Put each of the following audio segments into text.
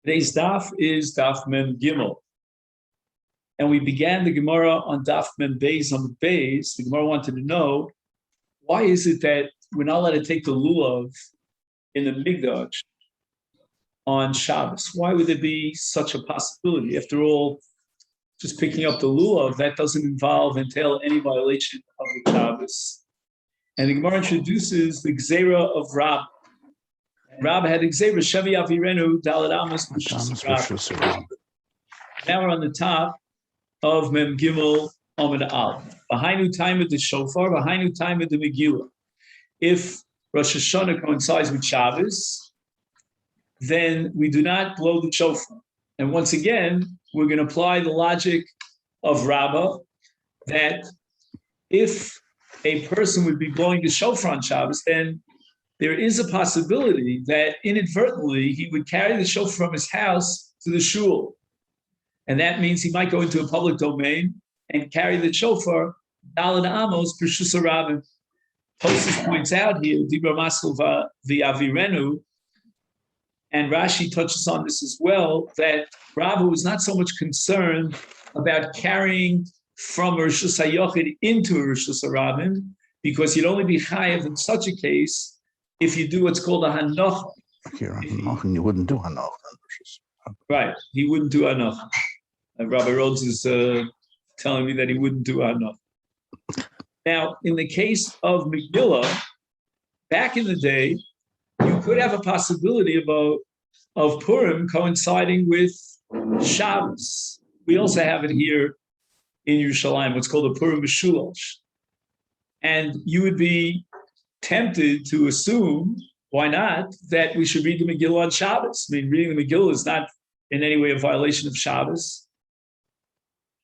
Today's daf is daf mem gimel, and we began the Gemara on daf mem beis on the beis. The Gemara wanted to know, why is it that we're not allowed to take the lulav in the Mikdash on Shabbos? Why would there be such a possibility? After all, just picking up the lulav, that doesn't entail any violation of the Shabbos. And the Gemara introduces the Gzeira of Rab. Rab had Gzeira, Shevi Avirenu, Dalet Amos, Rab. Now we're on the top of Mem Gimel Amud Al. Behind time of the shofar, behind time of the Megillah. If Rosh Hashanah coincides with Shabbos, then we do not blow the shofar. And once again, we're going to apply the logic of Rabbah that if a person would be blowing the shofar on Shabbos, then there is a possibility that inadvertently he would carry the shofar from his house to the shul. And that means he might go into a public domain and carry the shofar, Dalet Amos, Pershus Rabin. Tosfos points out here, Dibra Masel v'Avirenu, and Rashi touches on this as well, that Rabbah was not so much concerned about carrying from Rishus HaYochid into Rishus HaRabin, because you'd only be chayav in such a case if you do what's called a hanocha. You wouldn't do hanocha. Right, he wouldn't do hanocha. Rabbi Rhodes is telling me that he wouldn't do hanocha. Now, in the case of Megillah, back in the day, you could have a possibility of Purim coinciding with Shabbos. We also have it here in Yerushalayim, what's called a Purim Meshulash. And you would be tempted to assume, why not, that we should read the Megillah on Shabbos. I mean, reading the Megillah is not in any way a violation of Shabbos.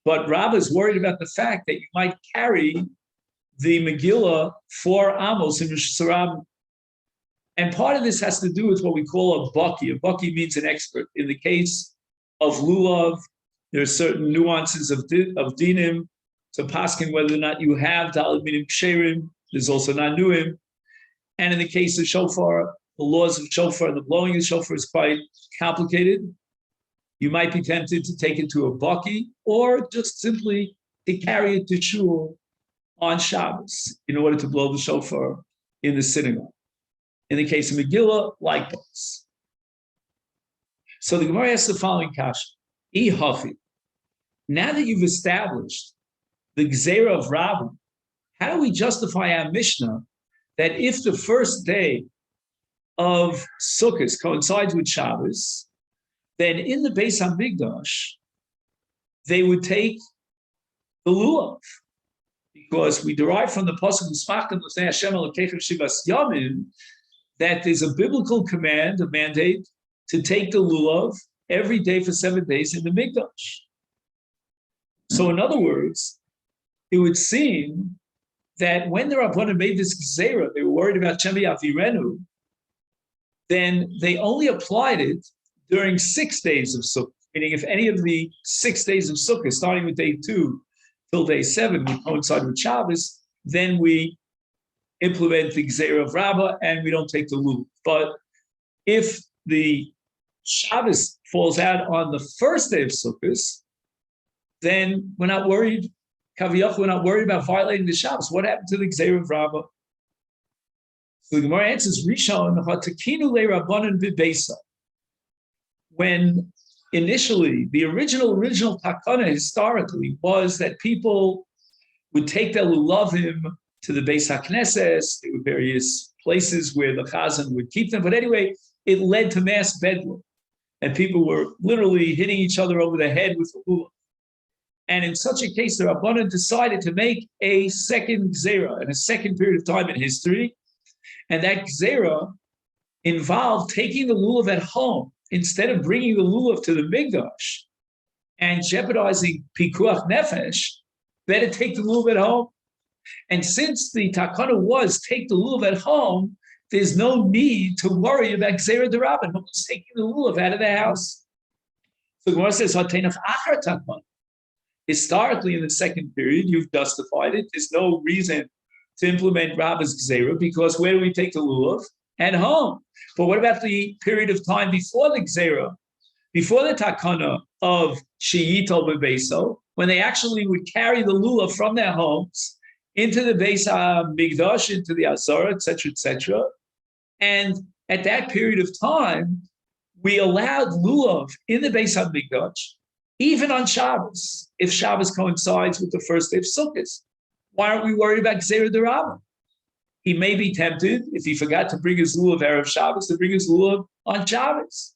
But Rabbah is worried about the fact that you might carry the Megillah for Amos in Rosh Hashanah. And part of this has to do with what we call a baki. A baki means an expert. In the case of lulav, there are certain nuances of dinim to paskin whether or not you have dalet minim ksherim. There's also nanuim. And in the case of shofar, the laws of shofar and the blowing of shofar is quite complicated. You might be tempted to take it to a baki or just simply to carry it to shul on Shabbos in order to blow the shofar in the synagogue. In the case of Megillah, likewise. So the Gemara asks the following kasha: now that you've established the Gzeira of Rabbah, how do we justify our Mishnah that if the first day of Sukkot coincides with Shabbos, then in the Beis HaMikdash, they would take the lulav? Because we derive from the pasuk Musmachtem L'fnei Hashem Elokeichem Shivas Yamim that there's a biblical command, a mandate, to take the lulav every day for 7 days in the Mikdash. So in other words, it would seem that when the Rabbanan made this Gzeira, they were worried about Shevi Avirenu, then they only applied it during 6 days of Sukkot, meaning if any of the 6 days of Sukkot, starting with day 2 till day 7, would coincide with Shabbos, then we implement the Gzeira of Rabbah and we don't take the lulav. But if the Shabbos falls out on the first day of Sukkot, then we're not worried. Kaviyach, we're not worried about violating the Shabbos. What happened to the Gzeira of Rabbah? So the Gemara answers, Rishon, Hatakinu le Rabbanan b'beisa. When initially, the original takana historically was that people would take their lulavim to the Beis HaKnesses. There were various places where the chazan would keep them. But anyway, it led to mass bedlam. And people were literally hitting each other over the head with the lulav. And in such a case, the Rabbanan decided to make a second Gzeira, and a second period of time in history. And that Gzeira involved taking the lulav at home instead of bringing the lulav to the Mikdash and jeopardizing pikuach nefesh. Better take the lulav at home. And since the takana was take the lulav at home, there's no need to worry about Gzeira d'Rabbanan. No one's taking the lulav out of the house. So the Gemara says, Hatenach achar takana. Historically, in the second period, you've justified it. There's no reason to implement Rabbah's Gzeira, because where do we take the lulav? At home. But what about the period of time before the Gzeira? before the takana of sheyitol bebeso, when they actually would carry the lulav from their homes into the Beis HaMikdash, into the Azara, etc., and at that period of time, we allowed lulav in the Beis HaMikdash, even on Shabbos, if Shabbos coincides with the first day of Sukkot. Why aren't we worried about Gzeira D'Rabba? He may be tempted, if he forgot to bring his lulav Erev Shabbos, to bring his lulav on Shabbos.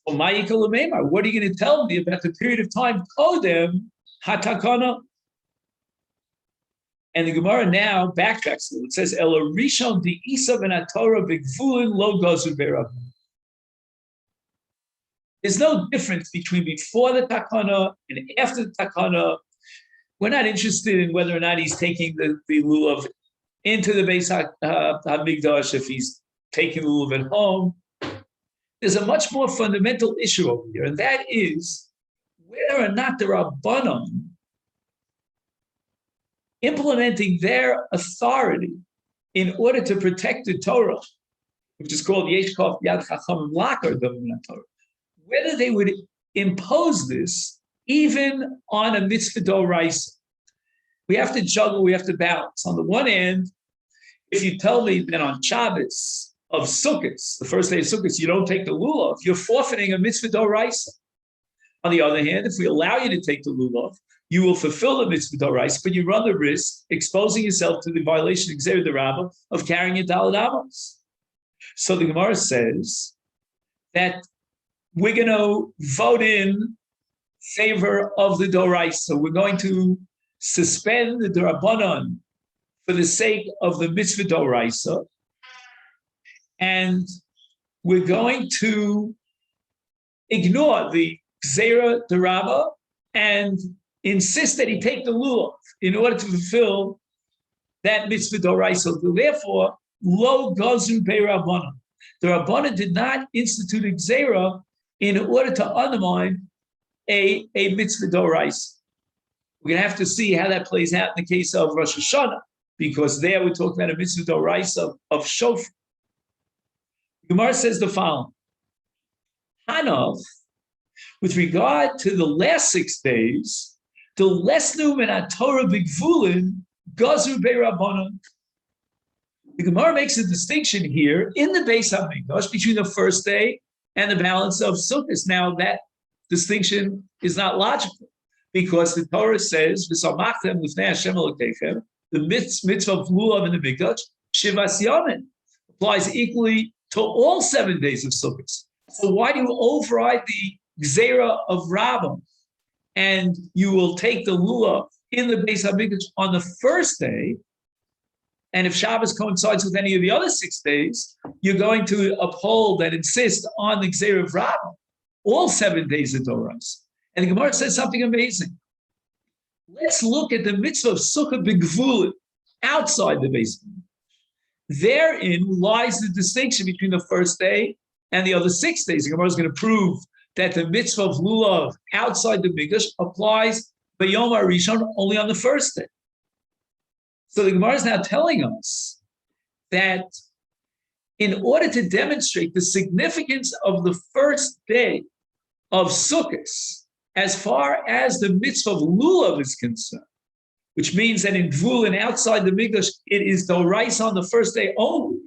Well, what are you going to tell me about the period of time Kodem Hatakana? And the Gemara now backtracks. It says, Ela Rishon di Isa ben Torah b'gvulin lo gozu be'Rabbanan. There's no difference between before the takana and after the takana. We're not interested in whether or not he's taking the lulav into the Beis HaMikdash, if he's taking the lulav at home. There's a much more fundamental issue over here, and that is whether or not the Rabbanon implementing their authority in order to protect the Torah, which is called Yesh Kof Yad Chachamim Lakar Dovim Torah, whether they would impose this even on a mitzvah d'oraisa. We have to juggle, we have to balance. On the one hand, if you tell me that on Shabbos of Sukkot, the first day of Sukkot, you don't take the lulav, you're forfeiting a mitzvah d'oraisa. On the other hand, if we allow you to take the lulav, you will fulfill the mitzvah d'oraisa, but you run the risk exposing yourself to the violation of Gzeira D'Rabba of carrying a daled amos. So the Gemara says that we're going to vote in favor of the d'oraisa. We're going to suspend the d'Rabbanan for the sake of the mitzvah d'oraisa, and we're going to ignore the Gzeira D'Rabba and insist that he take the lulav in order to fulfill that mitzvah d'oraisa. Therefore, lo gazu be'Rabbanan. The Rabbanan did not institute a Gzeira in order to undermine a mitzvah d'oraisa. We're going to have to see how that plays out in the case of Rosh Hashanah, because there we're talking about a mitzvah d'oraisa of shofar. Gemara says the following: Hanav, with regard to the last 6 days, the lesnu min Torah b'gvulin gazu be'Rabbanan. The Gemara makes a distinction here in the Beis HaMikdash between the first day and the balance of Sukkot. Now that distinction is not logical, because the Torah says, "V'samachtem lifnei Hashem Elokeichem," the mitzvah of lulav in the Mikdash, Shivas Yamin, applies equally to all 7 days of Sukkot. So why do you override the Gzeira of Rabbah, and you will take the lulav in the Beis HaMikdash on the first day, and if Shabbos coincides with any of the other 6 days, you're going to uphold and insist on the Gzeira of Rabbah, all 7 days of Doros. And the Gemara says something amazing. Let's look at the mitzvah of Sukkah b'gvulin, outside the Beis HaMikdash. Therein lies the distinction between the first day and the other 6 days. The Gemara is going to prove that the mitzvah of lulav outside the Mikdash applies b'yom harishon only on the first day. So the Gemara is now telling us that in order to demonstrate the significance of the first day of Sukkot, as far as the mitzvah of lulav is concerned, which means that in Gvulin outside the Mikdash, it is d'oraisa on the first day only,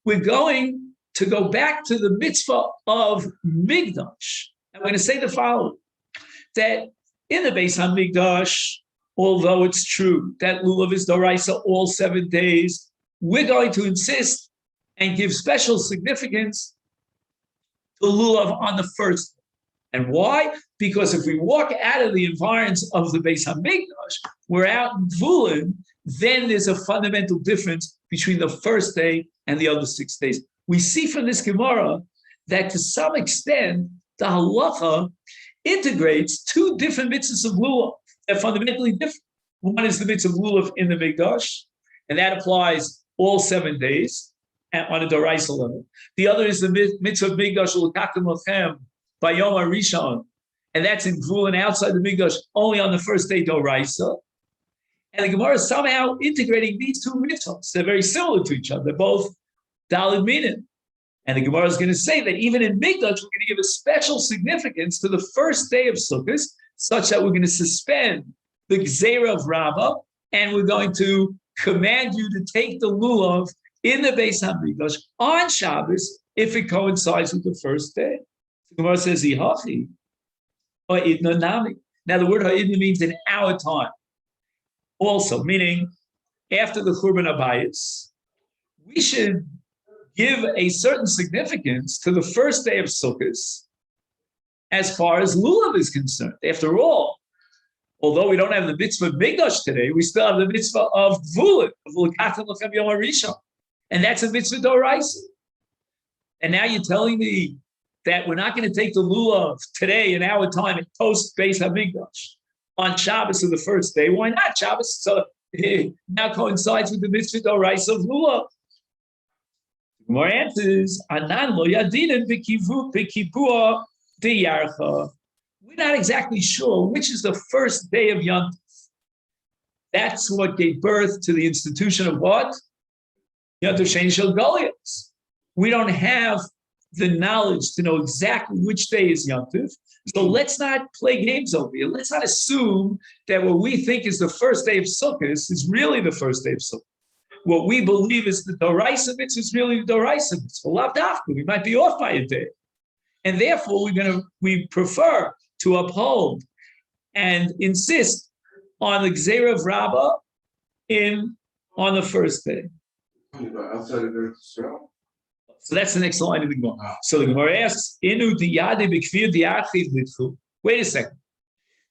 we're going to go back to the mitzvah of Mikdash. I'm going to say the following, that in the Beis HaMikdash, although it's true that lulav is d'oraisa all 7 days, we're going to insist and give special significance to lulav on the first day. And why? Because if we walk out of the environs of the Beis HaMikdash, we're out in Gvulin, then there's a fundamental difference between the first day and the other 6 days. We see from this Gemara that to some extent, the halacha integrates 2 different mitzvahs of lulav. They're fundamentally different. One is the mitzvah of lulav in the Mikdash, and that applies all 7 days on a d'oraisa level. The other is the mitzvah of Mikdash l'kaktim lachem by Yom HaRishon, and that's in Gvulin outside the Mikdash only on the first day d'oraisa. And the Gemara is somehow integrating these 2 mitzvahs. They're very similar to each other. They're both daled minim. And the Gemara is going to say that even in Mikdash, we're going to give a special significance to the first day of Sukkot, such that we're going to suspend the Gzeira of Rabbah, and we're going to command you to take the lulav in the Beis Hamikdash on Shabbos if it coincides with the first day. The Gemara says, Ihachi, or Idna Nami. Now, the word Ha'idna means in our time. Also, meaning after the Churban Abayis, we should give a certain significance to the first day of Sukkot as far as lulav is concerned. After all, although we don't have the mitzvah of Mikdash today, we still have the mitzvah of Gvulit, of L'katan L'chem Yom HaRishon. And that's a mitzvah d'oraisa. And now you're telling me that we're not going to take the lulav today in our time at post Beis Hamikdash on Shabbos of the first day. Why not? Shabbos now coincides with the mitzvah d'oraisa of lulav. More answers, Anan lo yadinen b'kibua deyarcha. We're not exactly sure which is the first day of Yom Tov. That's what gave birth to the institution of what? Yom Tov Sheni Shel Goliath. We don't have the knowledge to know exactly which day is Yom Tov. So let's not play games over here. Let's not assume that what we think is the first day of Sukkot is really the first day of Sukkot. What we believe is the Doraisa mitzvah is really the Doraisa mitzvah. Lav dafka, we might be off by a day. And therefore, we prefer to uphold and insist on the Gzeira of Rabbah on the first day. Outside of Israel. So that's the next line of the Gemara. So the Gemara asks, Inu diyadi b'kfir di'achiv litchu. Wait a second.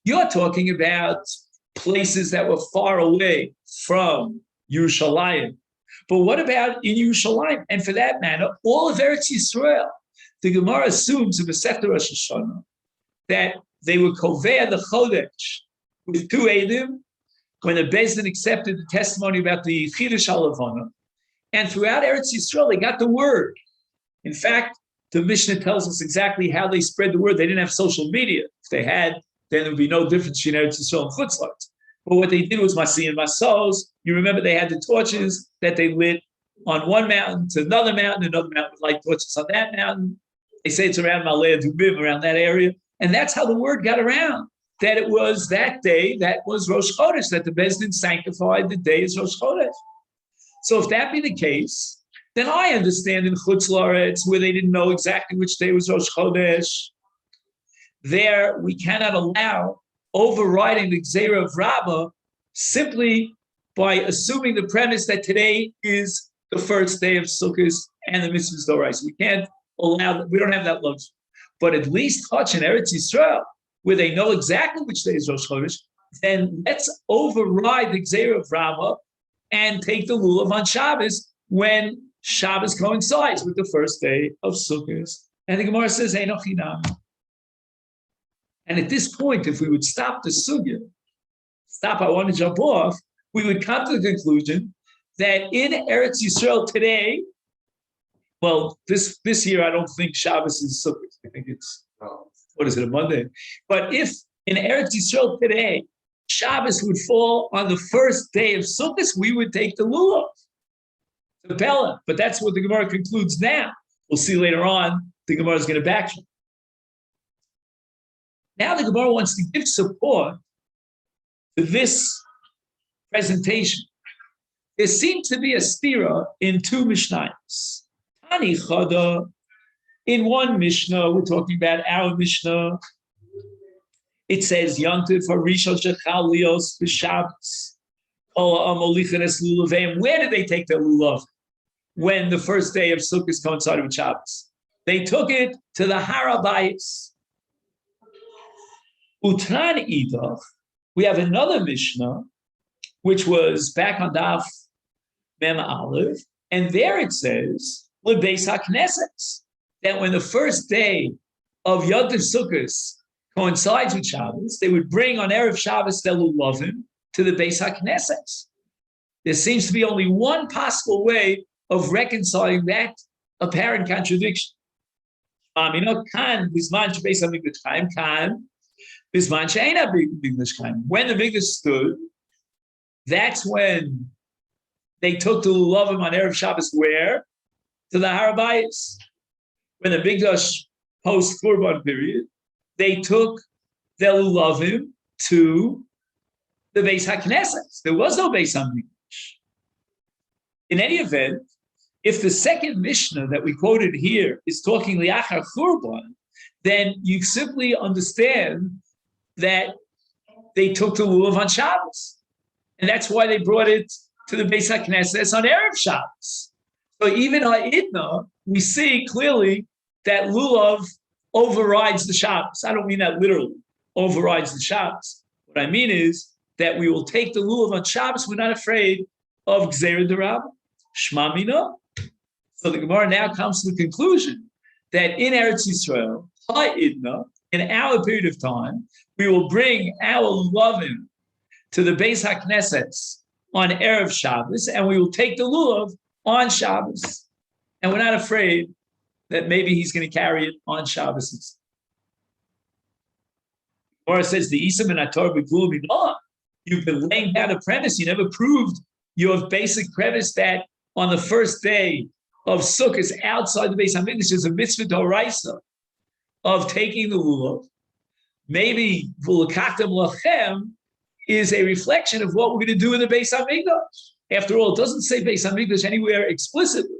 You're talking about places that were far away from Yerushalayim. But what about in Yerushalayim? And for that matter, all of Eretz Yisrael. The Gemara assumes in Masechet Rosh Hashanah that they were kovea the Chodesh with two Eidim when the Beis Din accepted the testimony about the Chidush HaLevana. And throughout Eretz Yisrael, they got the word. In fact, the Mishnah tells us exactly how they spread the word. They didn't have social media. If they had, then there would be no difference between Eretz Yisrael and Chutz La'aretz. But what they did was Masi and Masos. You remember they had the torches that they lit on one mountain to another mountain would light torches on that mountain. They say it's around Malaya Dubim, around that area. And that's how the word got around, that it was that day that was Rosh Chodesh, that the Beis Din sanctified the day as Rosh Chodesh. So if that be the case, then I understand in Chutz La'aretz, where they didn't know exactly which day was Rosh Chodesh, there we cannot allow overriding the Gzeira of Rabbah simply by assuming the premise that today is the first day of Sukkot and the mitzvahs d'oraisa. We can't allow that. We don't have that luxury. But at least touch in Eretz Yisrael, where they know exactly which day is Rosh Chodesh, then let's override the Gzeira of Rabbah and take the lulav on Shabbos when Shabbos coincides with the first day of Sukkot. And the Gemara says, Eino chinam. And at this point, if we would stop the sugya, I want to jump off, we would come to the conclusion that in Eretz Yisrael today, well, this year I don't think Shabbos is Sukkot. I think it's, what is it, a Monday? But if in Eretz Yisrael today, Shabbos would fall on the first day of Sukkot, we would take the lulav, the Pella. But that's what the Gemara concludes now. We'll see later on, the Gemara is going to backtrack. Now the Gemara wants to give support to this presentation. There seems to be a stira in two Mishnayos. Tani Chada, in one Mishnah, we're talking about our Mishnah, it says, Yontif Harishon Shechal Lios B'Shabbos. Where did they take their lulav when the first day of Sukkot coincided with Shabbos? They took it to the Harabayis. Utran Idach, we have another Mishnah, which was back on Daf Mem Aleph, and there it says, L'beis HaKnesses, that when the first day of Yom Tov Sukkot coincides with Shabbos, they would bring on Erev Shabbos their lulavim to the Beis HaKnesses. There seems to be only one possible way of reconciling that apparent contradiction. Kan bisman shebeis hamikdash chaim, kan bisman she'eina hamikdash chaim. When the mikdash stood, that's when they took the lulavim on Erev Shabbos where? To the Harabayis. when the Mikdash post-Khurban period, they took their lulavim to the Beis HaKnesses. There was no Beis HaMikdash. In any event, if the second Mishnah that we quoted here is talking liachar Khurban, then you simply understand that they took the lulav on Shabbos. And that's why they brought it to the Beis HaKnesses on Erev Shabbos. So even ha'idna, we see clearly that lulav overrides the Shabbos. I don't mean that literally, overrides the Shabbos. What I mean is that we will take the lulav on Shabbos. We're not afraid of Gzeira D'Rabba. Shma Mina. So the Gemara now comes to the conclusion that in Eretz Yisrael, ha'idna, in our period of time, we will bring our lulavim to the Beis HaKnesses on Erev Shabbos, and we will take the lulav on Shabbos. And we're not afraid that maybe he's going to carry it on Shabbos. Gemara says, the Isam and Ator B'Gvul Minah. You've been laying down a premise. You never proved your basic premise that on the first day of Sukkot outside the Beis HaMikdash is a mitzvah d'oraisa of taking the lulav. Maybe v'lekachtem lachem is a reflection of what we're going to do in the Beis HaMikdash. After all, it doesn't say Beis HaMikdash anywhere explicitly.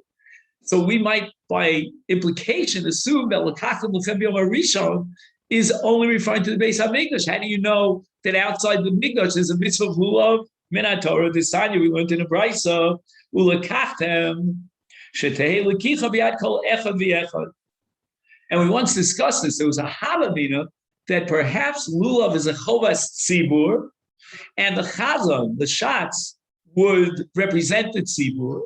So we might, by implication, assume that lekachtem lachem b'yom harishon is only referring to the Beis HaMikdash. How do you know that outside the Mikdash there's a mitzvah of lulav? Min Torah Desanya, we learned in a brisa, ulekachtem shetehei lekicha b'yad kol echad v'echad. And we once discussed this. There was a havamina that perhaps lulav is a chovas tzibur, and the chazan, the shots, would represent the tzibur,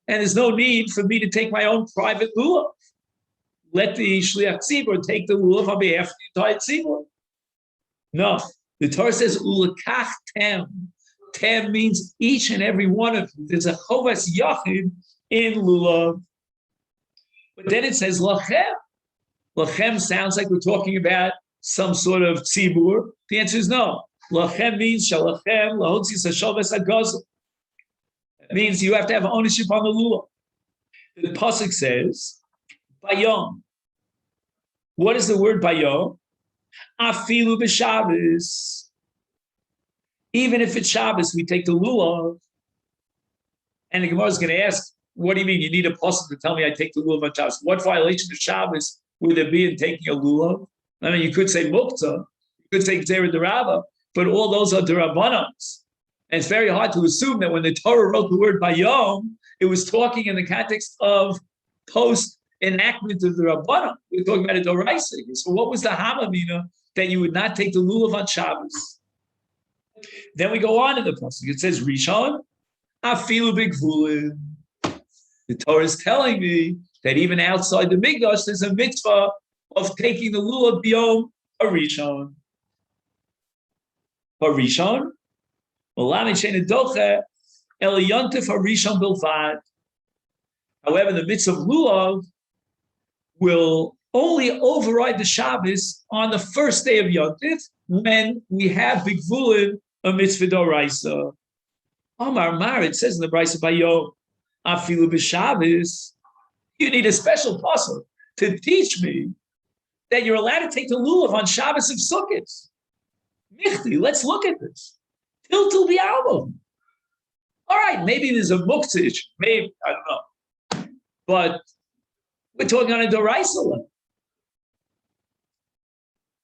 and there's no need for me to take my own private lulav. Let the shliach tzibur take the lulav on behalf of the entire tzibur. No, the Torah says ulekachtem. Tem means each and every one of you. There's a chovas yachid in lulav. But then it says lachem. Lachem sounds like we're talking about some sort of tzibur. The answer is no. Lachem means shalachem lahotzi sashalves agazel. It means you have to have ownership on the lulav. The pasuk says bayom. What is the word bayom? Afilu b'Shabbos. Even if it's Shabbos, we take the lulav. And the Gemara is going to ask, what do you mean? You need a pasuk to tell me I take the lulav on Shabbos. What violation of Shabbos would there be in taking a lulav? I mean, you could say muktzah, you could say Gzeira D'Rabba, but all those are D'Rabbanans. And it's very hard to assume that when the Torah wrote the word bayom, it was talking in the context of post-enactment of the Rabbanan. We're talking about a Doraisa. So what was the Hamamina that you would not take the lulav on Shabbos? Then we go on in the pasuk. It says, Rishon, afilu b'gvulin. The Torah is telling me that even outside the Mikdash, there's a mitzvah of taking the lulav b'yom harishon. Harishon, however, the mitzvah of lulav will only override the Shabbos on the first day of Yontif when we have b'gvulin a mitzvah d'oraisa. Amar Mar, it says in the brisa bayom afilu b'Shabbos. You need a special pasuk to teach me that you're allowed to take the lulav on Shabbos of Sukkot. Michti, let's look at this. Tiltul b'album. All right, maybe there's a muktzah issue. Maybe, I don't know. But we're talking on a d'oraisa level.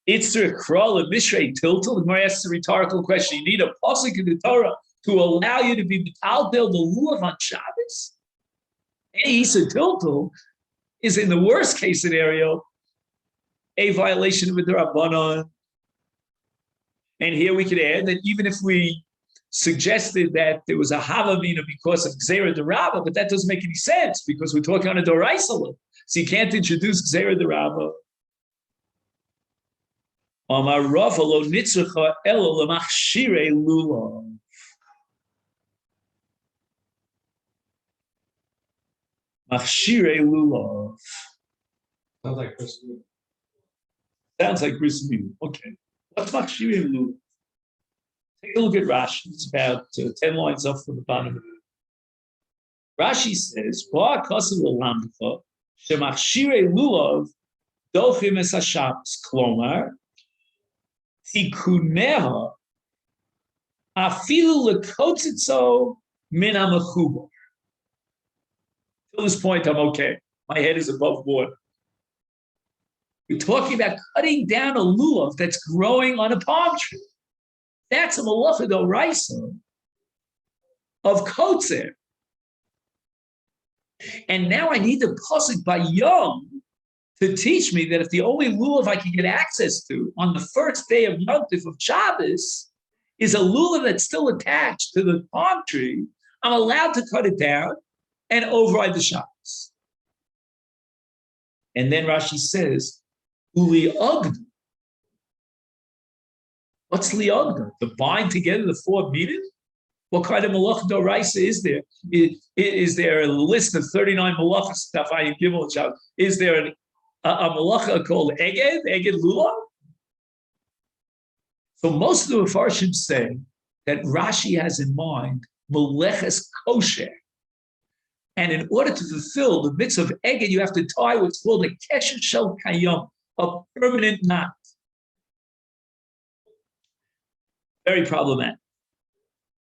It's to crawl a mishrei tiltul. The Gemara asks a rhetorical question. You need a pasuk in the Torah to allow you to be metalbel the lulav on Shabbos. Any isa tiltul is, in the worst case scenario, a violation of the Rabbanon. And here we could add that even if we suggested that there was a havamina because of Gzeira D'Rabba, but that doesn't make any sense because we're talking on a d'oraisa level. So you can't introduce Gzeira D'Rabba. Amar Rava lo nitzracha elo lemachshirei lulav. Machshirei lulav. Sounds like Christmas. Sounds like Christmas. Okay. What's machshirei lulav? Take a look at Rashi. It's about 10 lines up from the bottom of it. Rashi says, Shemachshirei lulav dochim es haShabbos. Klomar, tikuneha afilu lekotzitzo min hamechubar. Till this point, I'm okay. My head is above water. We're talking about cutting down a lulav that's growing on a palm tree. That's a malacha d'oraisa of kotzer. And now I need the pasuk by Yom to teach me that if the only lulav I can get access to on the first day of Yom Tov of Shabbos is a lulav that's still attached to the palm tree, I'm allowed to cut it down and override the Shabbos. And then Rashi says, Uli Ogd. What's liogda? To bind together the four minim? What kind of malacha d'oraisa is there? Is there a list of 39 malachas stuff I give all child? Is there a malacha called eged lulav? So most of the Mefarshim say that Rashi has in mind meleches kosher. And in order to fulfill the mitzvah of eged, you have to tie what's called a kesher shel kayom, a permanent knot. Very problematic.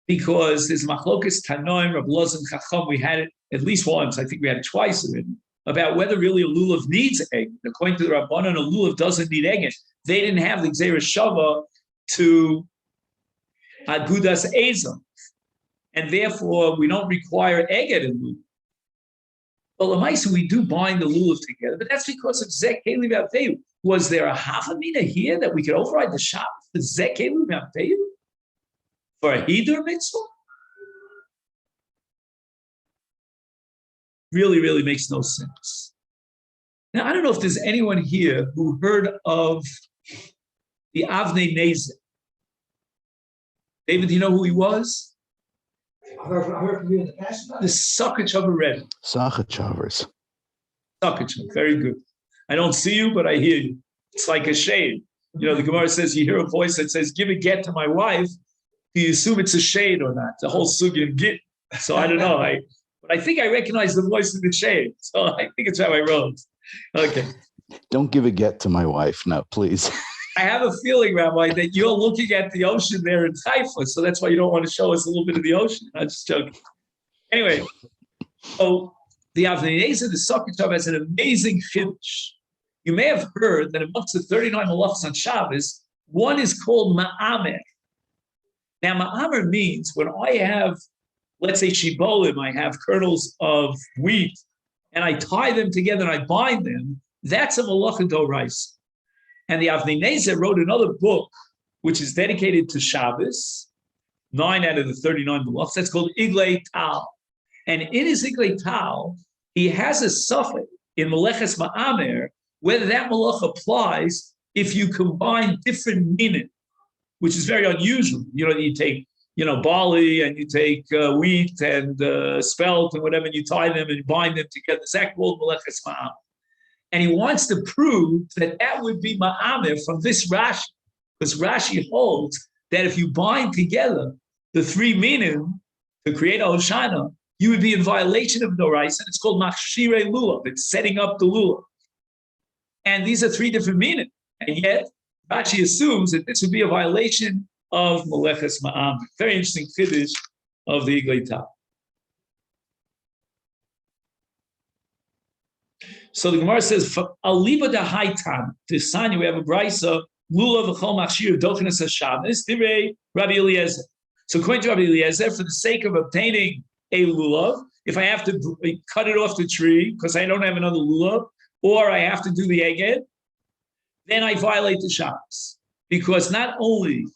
Because there's machlokas tanoim, Rab Loz and Chacham, we had it at least once, I think we had it twice already, about whether really a lulav needs egg. According to the Rabbanan, a lulav doesn't need egg. They didn't have the Gzeira Shava to Agudas Ezam. And therefore, we don't require egg in lulav. Well, the Maisa, we do bind the lulav together, but that's because of Zek Keli V'Avteyu. Was there a half a mina here that we could override the Shabbos for Zek Keli V'Avteyu? For a Hidur mitzvah? Really, really makes no sense. Now, I don't know if there's anyone here who heard of the Avnei Nezer. David, do you know who he was? I heard from you in the past. The Succah of a Rebbe. Sachachavers. Succah, very good. I don't see you, but I hear you. It's like a shade. You know, the Gemara says you hear a voice that says, give a get to my wife. Do you assume it's a shade or not? The whole sugya get. So I don't know. But I think I recognize the voice in the shade. So I think it's how I wrote. Okay. Don't give a get to my wife. No, please. I have a feeling, Rabbi, that you're looking at the ocean there in Haifa. So that's why you don't want to show us a little bit of the ocean. I'm just joking. Anyway, so the Avnei Nezer, the Succah, has an amazing chiddush. You may have heard that amongst the 39 malachos on Shabbos, one is called ma'amer. Now, ma'amer means when I have, let's say, shibolim, I have kernels of wheat, and I tie them together and I bind them, that's a malacha d'oraisa. And the Avnei Nezer wrote another book, which is dedicated to Shabbos, 9 out of the 39 malachos. That's called Iglei Tal. And in his Iglei Tal, he has a suffix in Meleches Ma'amer, whether that malach applies if you combine different minim, which is very unusual. You know, you take, barley and you take wheat and spelt and whatever, and you tie them and you bind them together. It's that called Meleches Ma'amer. And he wants to prove that that would be Ma'amer from this Rashi, because Rashi holds that if you bind together the three minim to create a Hoshana, you would be in violation of Dorais, and it's called Machshirei Lulav. It's setting up the Lulav. And these are three different minim. And yet, Rashi assumes that this would be a violation of Meleches Ma'amer. Very interesting chiddush of the Iglei Tal. So the Gemara says, "Aliba da haitan." This sign we have a brisa lulav v'chol machshir dochenes hashabbos. Divrei Rabbi Eliezer. So according to Rabbi Eliezer, for the sake of obtaining a lulav, if I have to cut it off the tree because I don't have another lulav, or I have to do the eged, then I violate the Shabbos. Because not only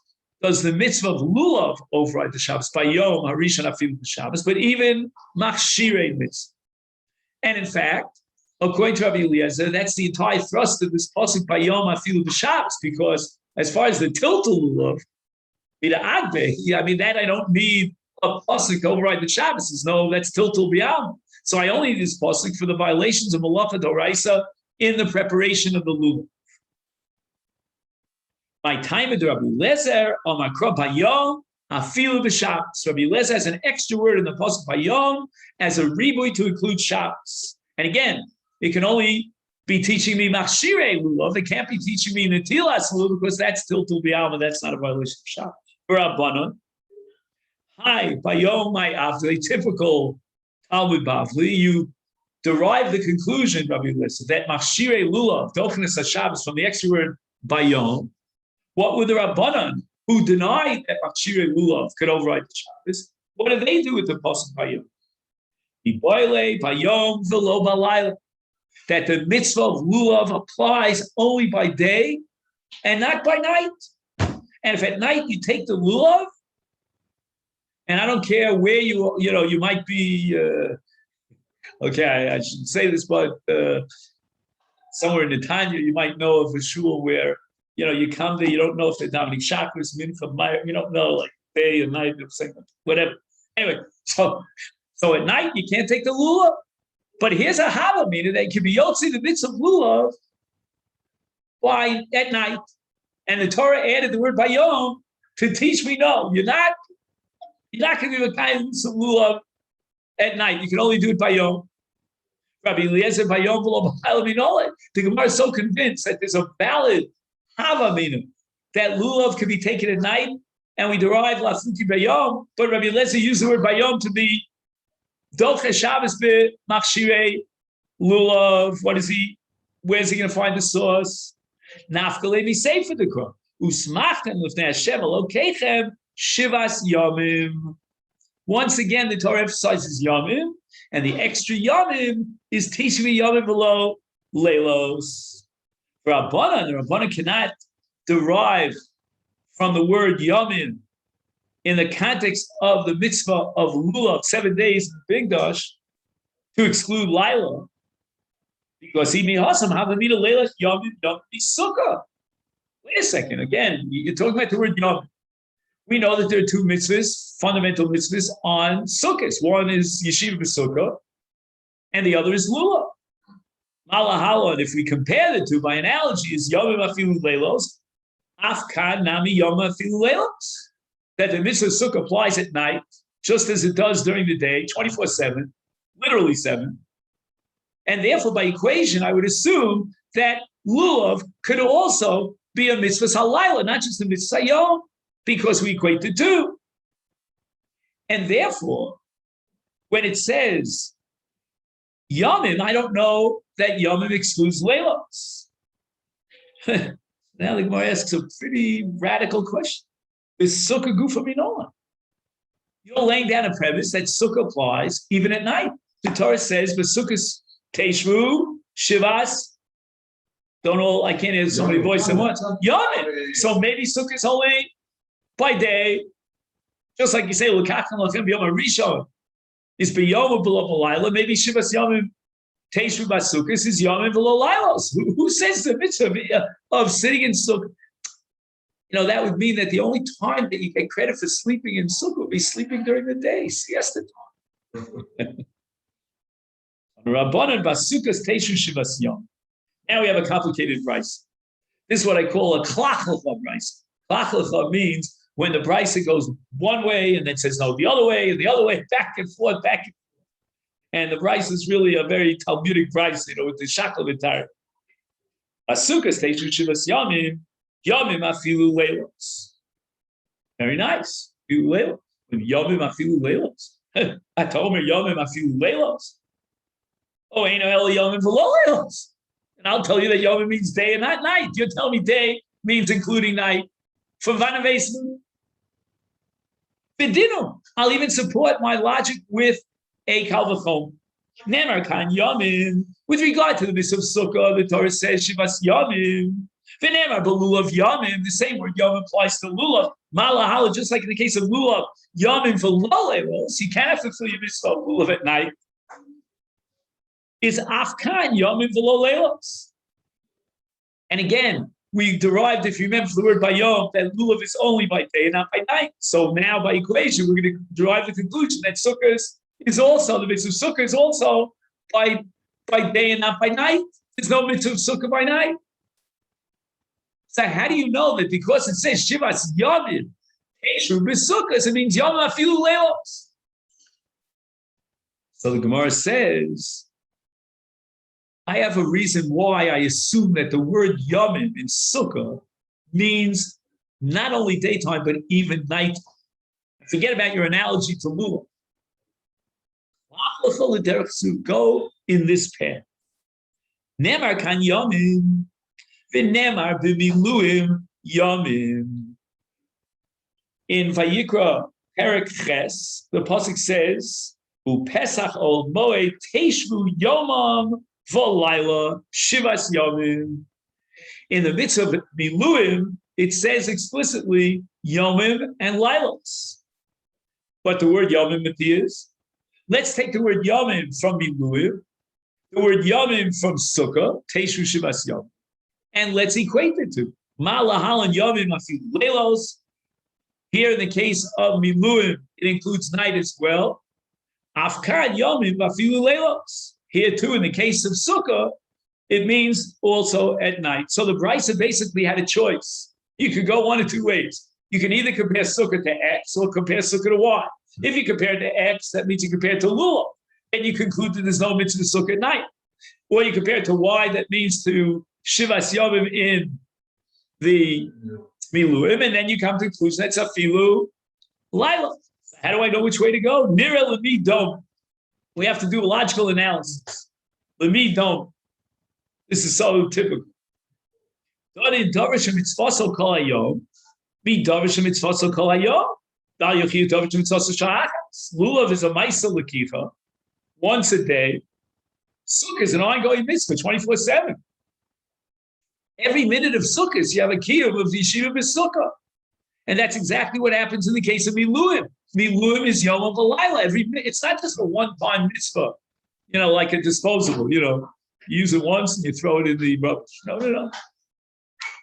does the mitzvah of lulav override the Shabbos by Yom Harishon Afilu Shabbos, but even machshirei mitzvah. And in fact, according to Rabbi Eliezer, that's the entire thrust of this pasuk by Yom Afilu B'Shabbos, because as far as the tiltul lulav, that I don't need a pasuk to override the Shabbos. There's no, that's tiltul b'yam. So I only need this pasuk for the violations of malacha d'oraisa in the preparation of the lulav. My time of Rabbi Eliezer on Makra Bayom Afilu B'Shabbos. Rabbi Eliezer has an extra word in the pasuk Bayom as a ribui to include Shabbos. And again, It can only be teaching me machshirei lulav. They can't be teaching me netilas lulav because that's still to be alma. That's not a violation of Shabbat. For Rabbanon, hi, bayom my avli, typical Talmud Bavli, you derive the conclusion, Rabbi Lissa, that machshirei lulav, dochenes haShabbos, from the extra word bayom. What were the Rabbanon who denied that machshirei lulav could override the Shabbos? What did they do with the pasuk bayom? Iboile bayom v'lo balayla. That the mitzvah of lulav applies only by day and not by night. And if at night you take the lulav, and I don't care where you might be, okay, I shouldn't say this, but somewhere in Netanya, you might know of a shul where, you come there, you don't know if they're davening chakras, mincha, you don't know, like day and night, whatever. Anyway, so at night, you can't take the lulav. But here's a hava, meaning that it can be yotzi the mitzvah of lulav at night. And the Torah added the word bayom to teach me, no, you're not going to do a kind of mitzvah lulav at night. You can only do it bayom. Rabbi Eliezer bayom v'lo b'layla minolet. The Gemara is so convinced that there's a valid hava meaning that lulav can be taken at night, and we derive lafuti bayom. But Rabbi Eliezer used the word bayom to be Doche Shabbos be machshirei lulav. Where's he going to find the source? Nafkale mi sefer dekor. Usmachtem lifnei Hashem Elokeichem shivas yomim. Once again, the Torah emphasizes yomim, and the extra yomim is tishvi yomim below leilos. For Rabbanan, the Rabbanan cannot derive from the word yomim in the context of the mitzvah of lulav, 7 days in Bigdash, to exclude Laila, because he mihasam havamina Laila yomim sukkah. Wait a second, again, you're talking about the word yomim. We know that there are two mitzvahs, fundamental mitzvahs on sukkahs. One is yeshiva b'sukkah, and the other is lulav. Malahala, and if we compare the two by analogy, is yomim afilu leilos, afkan nami yom afilu leilos. That the mitzvah sukkah applies at night, just as it does during the day, 24/7, literally 7. And therefore, by equation, I would assume that lulav could also be a mitzvah halayla, not just a mitzvah yom, because we equate the two. And therefore, when it says yomim, I don't know that yomim excludes leilos. Now the Gemara asks a pretty radical question. Is sukkah gufa minola? You're laying down a premise that sukkah applies even at night. The Torah says, "But sukkahs teshvu shivas." I can't hear so many voices at once. Yomim. So maybe sukkah is only by day, just like you say, "L'kachem lachem b'yom harishon." Is b'yom below b'layla. Maybe shivas yomim teshvu b'sukkahs is yomim below laylos. Who says the mitzvah of sitting in sukkah? That would mean that the only time that you get credit for sleeping in sukkah would be sleeping during the day, siesta time. Rabbanan basukas teishu shivas yom. Now we have a complicated brisa. This is what I call a klachlecha brisa. Klachlecha means when the brisa goes one way and then says no the other way, and the other way, back and forth, back and forth. And the brisa is really a very Talmudic brisa, with the shakal v'tar. Basukas teishu shivas yomim. Yomim afilu leilos. Very nice. Afilu leilos. Yomim afilu leilos. I told her yomim afilu leilos. Oh, ain't no yomim v'lo leilos. And I'll tell you that yomim means day and not night. You're telling me day means including night. For vanavesman. Vidinu. I'll even support my logic with a kalvachom. Nemar kan yomim. With regard to the mitzvah of sukkah, the Torah says shivas yomim. V'nemar b'lulav yomim, the same word yom applies to lulav. Malahala, just like in the case of lulav, yomim v'lo leilos, you cannot fulfill your mitzvah of lulav at night. Is afkan yomim v'lo leilos. And again, we derived, if you remember the word bayom, that lulav is only by day and not by night. So now by equation, we're going to derive the conclusion that sukkah is also, the mitzvah of sukkah is also by day and not by night. There's no mitzvah of sukkah by night. So how do you know that because it says Shivas Yomim, Teshu B'Sukkos, it means Yom Afilu Leilos? So the Gemara says, I have a reason why I assume that the word Yomim in Sukkah means not only daytime, but even night. Forget about your analogy to Lulav. Go in this path. Nemar kan Yomim, v'nemar b'miluim Yomim. In Vayikra Perek Ches, the pasuk says, "U'Pesach ol Moed teishvu Yomam v'Layla Shivas Yomim." In the midst of Miluim, it says explicitly Yomim and Lailas. But the word Yomim appears. Let's take the word Yomim from Miluim, the word Yomim from Sukkah, Teishu Shivas Yomim, and let's equate the two. Ma lahalan Yomim afilu leilos. Here in the case of Miluim, it includes night as well. Afkar Yomim afilu leilos. Here too, in the case of Sukkah, it means also at night. So the Brisa basically had a choice. You could go one of two ways. You can either compare Sukkah to X or compare Sukkah to Y. If you compare it to X, that means you compare it to Lulav, and you conclude that there's no mitzvah Sukkah at night. Or you compare it to Y, that means to Shivas Yomim in the Miluim, and then you come to the conclusion that's Afilu Laila. How do I know which way to go? Nira Lemi Dom. We have to do a logical analysis. Lemi Dom. This is so typical. Lulav is a Maisa Lakifa once a day. Sukkah is an ongoing mitzvah, 24/7. Every minute of Sukkah, you have a kiyum of the yeshiva b'Sukkah. And that's exactly what happens in the case of Miluim. Miluim is Yom of Alayla. It's not just a one-time mitzvah, like a disposable, you use it once and you throw it in the rubbish. No.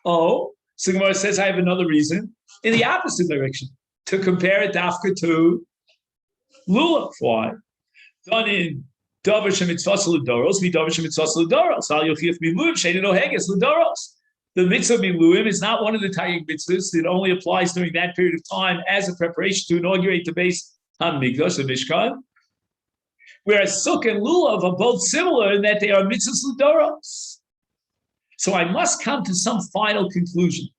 Oh, so Gemara says, I have another reason in the opposite direction, to compare it dafka to Lulav. Why? Done in Davar Shemitzvah L'Doros, Davar Shemitzvah L'Doros. Al Yochif Miluim Shein Oheges L'Doros. The mitzvah Miluim is not one of the Tayyig mitzvahs. It only applies during that period of time as a preparation to inaugurate the base HaMikdash, the Mishkan. Whereas Sukkah and Lulav are both similar in that they are mitzvahs L'Doros. So I must come to some final conclusion.